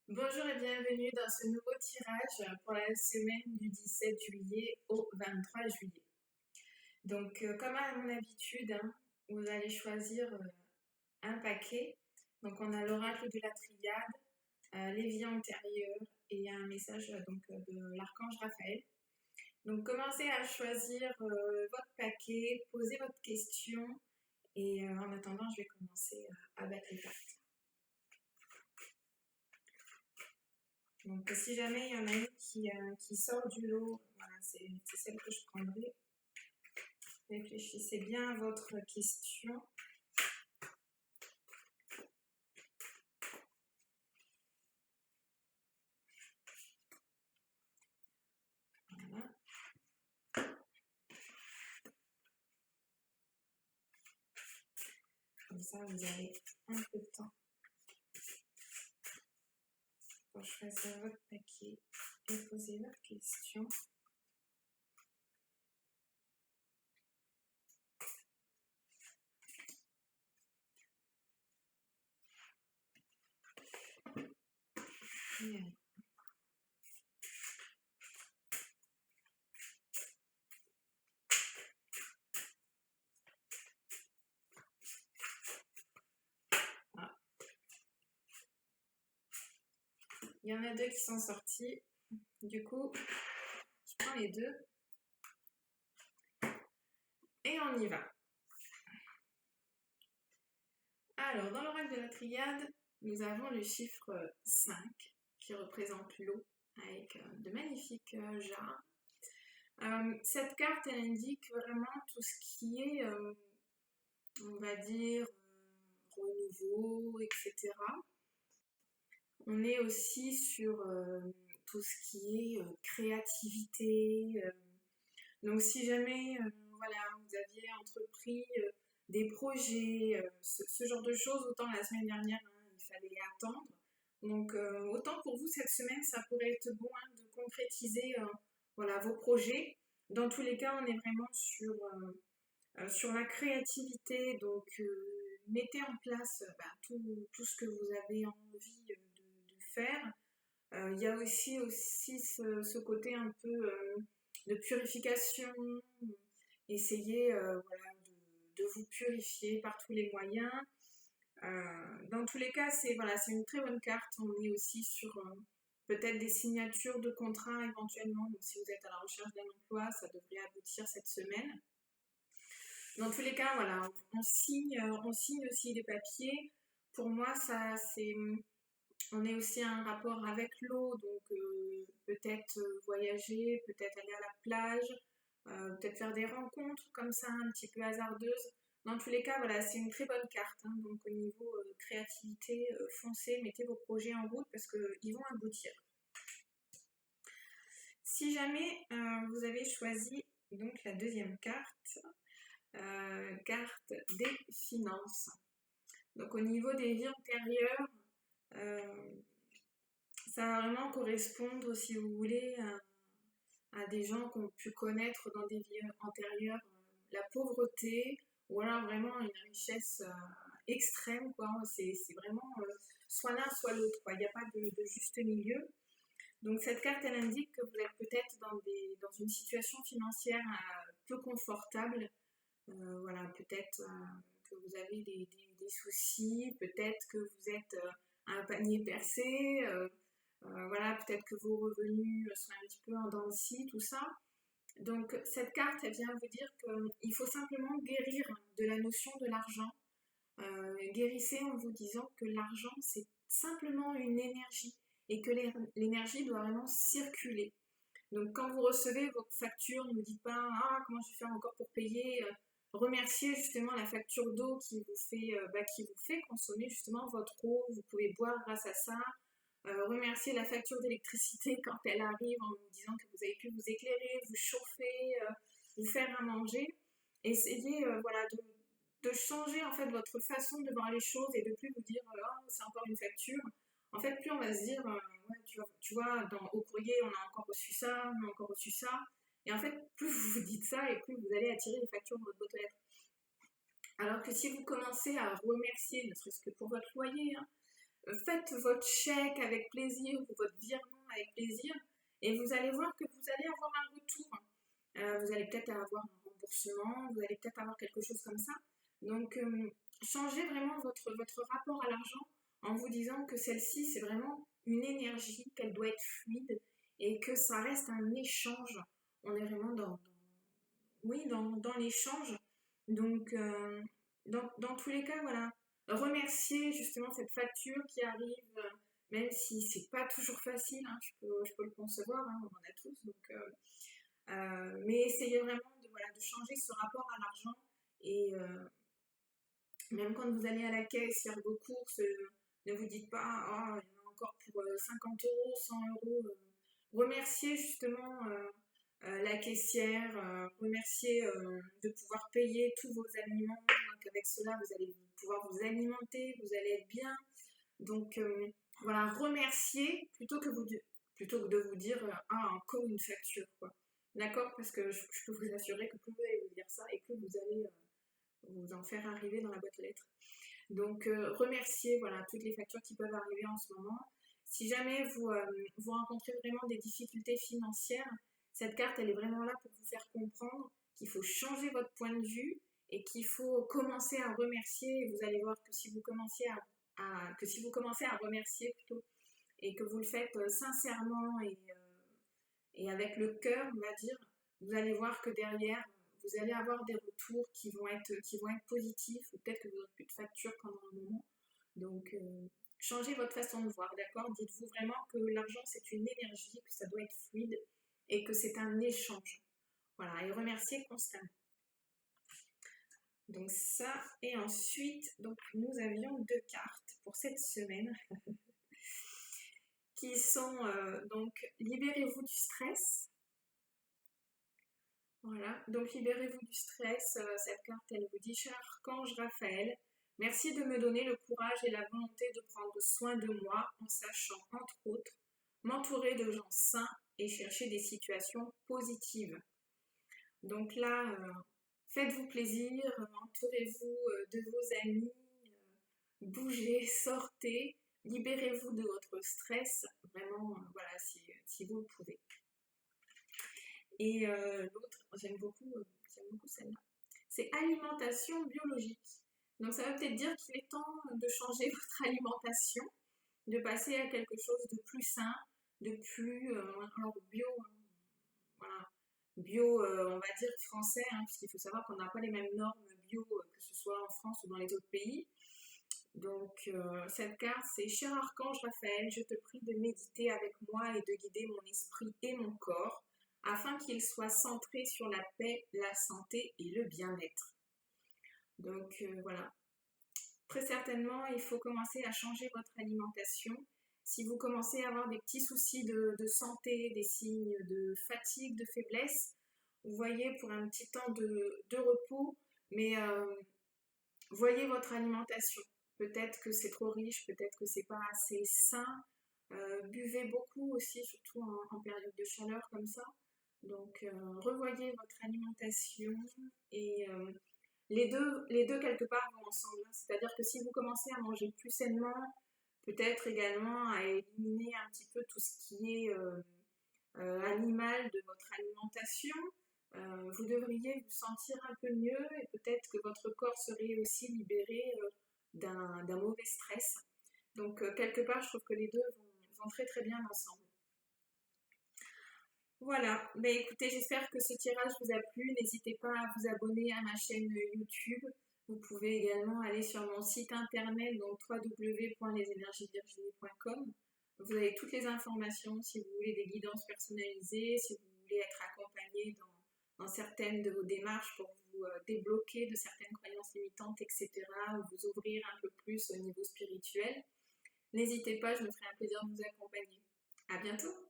Bonjour et bienvenue dans ce nouveau tirage pour la semaine du 17 juillet au 23 juillet. Donc, comme à mon habitude, vous allez choisir un paquet. Donc, on a l'oracle de la triade, les vies antérieures et un message de l'archange Raphaël. Donc, commencez à choisir votre paquet, posez votre question et en attendant, je vais commencer à battre les cartes. Donc, si jamais il y en a une qui sort du lot, voilà, c'est celle que je prendrai. Réfléchissez bien à votre question. Voilà. Comme ça, vous avez un peu de temps pour choisir votre paquet et poser votre question. Et voilà. Il y en a deux qui sont sortis. Du coup, je prends les deux. Et on y va. Alors, dans l'oracle de la triade, nous avons le chiffre 5 qui représente l'eau avec de magnifiques jarres. Cette carte, elle indique vraiment tout ce qui est, on va dire, renouveau, etc. On est aussi sur tout ce qui est créativité. Donc si jamais voilà, vous aviez entrepris des projets, ce genre de choses, autant la semaine dernière, il fallait attendre. Donc autant pour vous cette semaine, ça pourrait être bon de concrétiser voilà, vos projets. Dans tous les cas, on est vraiment sur la créativité. Donc mettez en place tout ce que vous avez envie de faire. Il y a aussi ce côté un peu de purification. Essayez voilà, de vous purifier par tous les moyens. Dans tous les cas, c'est voilà, une très bonne carte. On est aussi sur peut-être des signatures de contrats éventuellement. Donc, si vous êtes à la recherche d'un emploi, ça devrait aboutir cette semaine. Dans tous les cas, voilà, on signe aussi les papiers. Pour moi, on est aussi un rapport avec l'eau, donc peut-être voyager, peut-être aller à la plage, peut-être faire des rencontres comme ça, un petit peu hasardeuses. Dans tous les cas, voilà, c'est une très bonne carte. Donc au niveau créativité, foncez, mettez vos projets en route parce qu'ils vont aboutir. Si jamais vous avez choisi donc la deuxième carte, carte des finances. Donc au niveau des vies antérieures, ça va vraiment correspondre, si vous voulez, à des gens qui ont pu connaître dans des vies antérieures la pauvreté ou alors vraiment une richesse extrême, quoi. C'est vraiment soit l'un, soit l'autre, quoi. Il n'y a pas de juste milieu. Donc cette carte, elle indique que vous êtes peut-être dans une situation financière peu confortable. Voilà, peut-être que vous avez des soucis, peut-être que vous êtes à un panier percé, voilà, peut-être que vos revenus sont un petit peu en dents de scie, tout ça. Donc cette carte, elle vient vous dire qu'il faut simplement guérir de la notion de l'argent. Guérissez en vous disant que l'argent, c'est simplement une énergie et que l'énergie doit vraiment circuler. Donc quand vous recevez votre facture, ne vous dites pas ah comment je vais faire encore pour payer. Remerciez justement la facture d'eau qui vous fait consommer justement votre eau. Vous pouvez boire grâce à ça. Remercier la facture d'électricité quand elle arrive en vous disant que vous avez pu vous éclairer, vous chauffer, vous faire à manger. Essayez voilà, de changer en fait votre façon de voir les choses et de plus vous dire oh, c'est encore une facture. En fait, plus on va se dire ouais, tu vois au courrier on a encore reçu ça, on a encore reçu ça. Et en fait, plus vous vous dites ça et plus vous allez attirer les factures dans votre boîte aux lettres. Alors que si vous commencez à remercier, ne serait-ce que pour votre loyer, faites votre chèque avec plaisir ou votre virement avec plaisir et vous allez voir que vous allez avoir un retour. Vous allez peut-être avoir un remboursement, vous allez peut-être avoir quelque chose comme ça. Donc, changez vraiment votre rapport à l'argent en vous disant que celle-ci, c'est vraiment une énergie, qu'elle doit être fluide et que ça reste un échange. On est vraiment dans l'échange. Donc, dans tous les cas, voilà, remercier justement cette facture qui arrive, même si c'est pas toujours facile, hein, je peux le concevoir, hein, on en a tous. Donc, mais essayez vraiment voilà, de changer ce rapport à l'argent et même quand vous allez à la caisse faire vos courses, ne vous dites pas oh, il y en a encore pour 50 euros, 100 euros. Remerciez justement la caissière, remerciez de pouvoir payer tous vos aliments. Donc avec cela, vous allez pouvoir vous alimenter, vous allez être bien. Donc voilà, remerciez plutôt que de vous dire ah, encore une facture, quoi. D'accord? Parce que je peux vous assurer que plus vous allez vous dire ça et plus vous allez vous en faire arriver dans la boîte aux lettres. Donc, remerciez voilà, toutes les factures qui peuvent arriver en ce moment. Si jamais vous rencontrez vraiment des difficultés financières, cette carte, elle est vraiment là pour vous faire comprendre qu'il faut changer votre point de vue et qu'il faut commencer à remercier. Et vous allez voir que si vous commencez à remercier plutôt, et que vous le faites sincèrement et avec le cœur, on va dire, vous allez voir que derrière, vous allez avoir des retours qui vont être positifs, ou peut-être que vous n'aurez plus de facture pendant un moment. Donc, changez votre façon de voir, d'accord? Dites-vous vraiment que l'argent, c'est une énergie, que ça doit être fluide et que c'est un échange. Voilà, et remerciez constamment. Donc ça, et ensuite, donc nous avions 2 cartes pour cette semaine qui sont donc libérez-vous du stress. Voilà, donc libérez-vous du stress. Cette carte, elle vous dit, cher archange Raphaël, merci de me donner le courage et la volonté de prendre soin de moi en sachant, entre autres, m'entourer de gens sains et chercher des situations positives. Donc là, faites-vous plaisir, entourez-vous de vos amis, bougez, sortez, libérez-vous de votre stress, vraiment, voilà, si vous le pouvez. Et l'autre, j'aime beaucoup celle-là, c'est alimentation biologique. Donc ça veut peut-être dire qu'il est temps de changer votre alimentation, de passer à quelque chose de plus sain, de plus bio, voilà, bio, on va dire français, hein, puisqu'il faut savoir qu'on n'a pas les mêmes normes bio que ce soit en France ou dans les autres pays. Donc cette carte, c'est cher archange Raphaël, je te prie de méditer avec moi et de guider mon esprit et mon corps afin qu'il soit centré sur la paix, la santé et le bien-être. Donc voilà, très certainement, il faut commencer à changer votre alimentation. Si vous commencez à avoir des petits soucis de santé, des signes de fatigue, de faiblesse, vous voyez, pour un petit temps de repos, mais voyez votre alimentation. Peut-être que c'est trop riche, peut-être que c'est pas assez sain. Buvez beaucoup aussi, surtout en période de chaleur comme ça. Donc, revoyez votre alimentation et les deux quelque part vont ensemble. C'est-à-dire que si vous commencez à manger plus sainement, peut-être également à éliminer un petit peu tout ce qui est animal de votre alimentation, vous devriez vous sentir un peu mieux et peut-être que votre corps serait aussi libéré d'un mauvais stress. Donc, quelque part, je trouve que les deux vont très très bien ensemble. Voilà, ben écoutez, j'espère que ce tirage vous a plu. N'hésitez pas à vous abonner à ma chaîne YouTube. Vous pouvez également aller sur mon site internet, donc www.lesenergiesvirginie.com. Vous avez toutes les informations si vous voulez des guidances personnalisées, si vous voulez être accompagné dans certaines de vos démarches pour vous débloquer de certaines croyances limitantes, etc., ou vous ouvrir un peu plus au niveau spirituel. N'hésitez pas, je me ferai un plaisir de vous accompagner. À bientôt!